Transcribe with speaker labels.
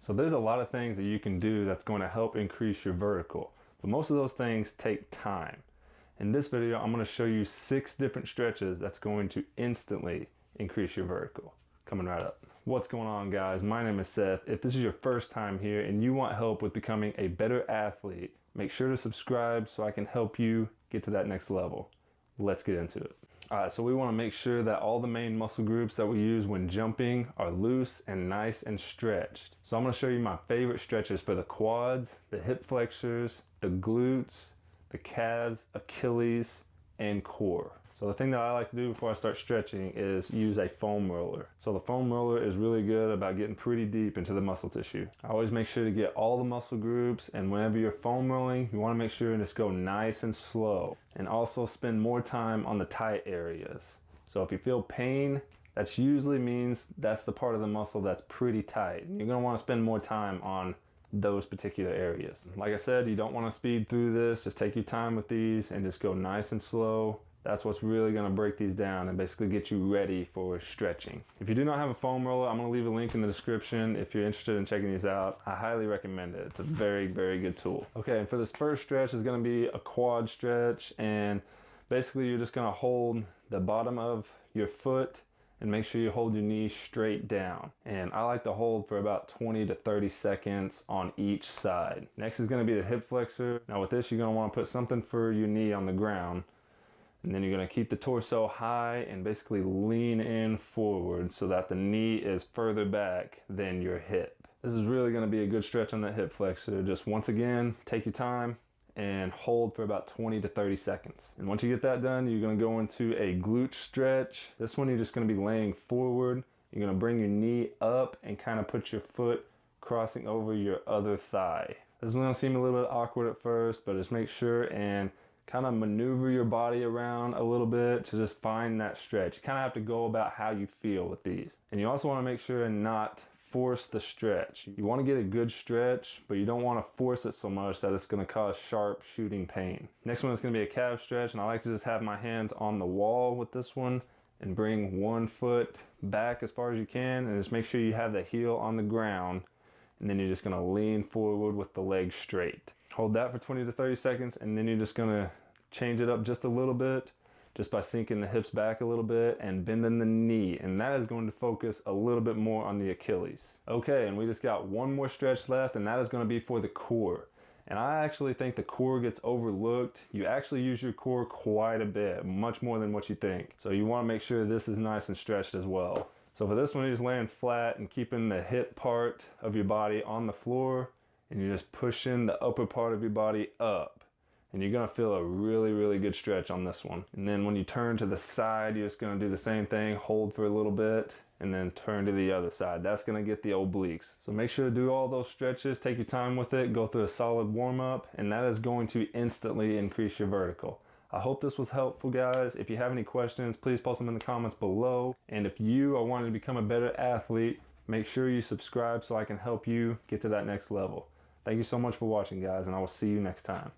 Speaker 1: So there's a lot of things that you can do that's going to help increase your vertical, but most of those things take time. In this video, I'm going to show you 6 different stretches that's going to instantly increase your vertical. Coming right up. What's going on, guys? My name is Seth. If this is your first time here and you want help with becoming a better athlete, make sure to subscribe so I can help you get to that next level. Let's get into it. All right, so we want to make sure that all the main muscle groups that we use when jumping are loose and nice and stretched. So I'm going to show you my favorite stretches for the quads, the hip flexors, the glutes, the calves, Achilles, and core. So the thing that I like to do before I start stretching is use a foam roller. So the foam roller is really good about getting pretty deep into the muscle tissue. I always make sure to get all the muscle groups, and whenever you're foam rolling, you want to make sure to just go nice and slow, and also spend more time on the tight areas. So if you feel pain, that usually means that's the part of the muscle that's pretty tight. And you're going to want to spend more time on those particular areas. Like I said, you don't want to speed through this. Just take your time with these and just go nice and slow. That's what's really going to break these down and basically get you ready for stretching. If you do not have a foam roller, I'm going to leave a link in the description if you're interested in checking these out. I highly recommend it. It's a very, very good tool. Okay, and for this first stretch is going to be a quad stretch, and basically you're just going to hold the bottom of your foot and make sure you hold your knee straight down. And I like to hold for about 20 to 30 seconds on each side. Next is going to be the hip flexor. Now with this, you're going to want to put something for your knee on the ground. And then you're going to keep the torso high and basically lean in forward so that the knee is further back than your hip. This is really going to be a good stretch on that hip flexor. Just once again, take your time and hold for about 20 to 30 seconds. And once you get that done, you're going to go into a glute stretch. This one, you're just going to be laying forward. You're going to bring your knee up and kind of put your foot crossing over your other thigh. This is going to seem a little bit awkward at first, but just make sure and kind of maneuver your body around a little bit to just find that stretch. You kind of have to go about how you feel with these. And you also want to make sure and not force the stretch. You want to get a good stretch, but you don't want to force it so much that it's going to cause sharp shooting pain. Next one is going to be a calf stretch, and I like to just have my hands on the wall with this one and bring one foot back as far as you can, and just make sure you have the heel on the ground, and then you're just going to lean forward with the leg straight. Hold that for 20 to 30 seconds, and then you're just going to change it up just a little bit just by sinking the hips back a little bit and bending the knee, and that is going to focus a little bit more on the Achilles. Okay, and we just got one more stretch left, and that is going to be for the core. And I actually think the core gets overlooked. You actually use your core quite a bit, much more than what you think. So you want to make sure this is nice and stretched as well. So for this one, you're just laying flat and keeping the hip part of your body on the floor, and you're just pushing the upper part of your body up. And you're gonna feel a really, really good stretch on this one. And then when you turn to the side, you're just gonna do the same thing, hold for a little bit, and then turn to the other side. That's gonna get the obliques. So make sure to do all those stretches, take your time with it, go through a solid warm up, and that is going to instantly increase your vertical. I hope this was helpful, guys. If you have any questions, please post them in the comments below. And if you are wanting to become a better athlete, make sure you subscribe so I can help you get to that next level. Thank you so much for watching, guys, and I will see you next time.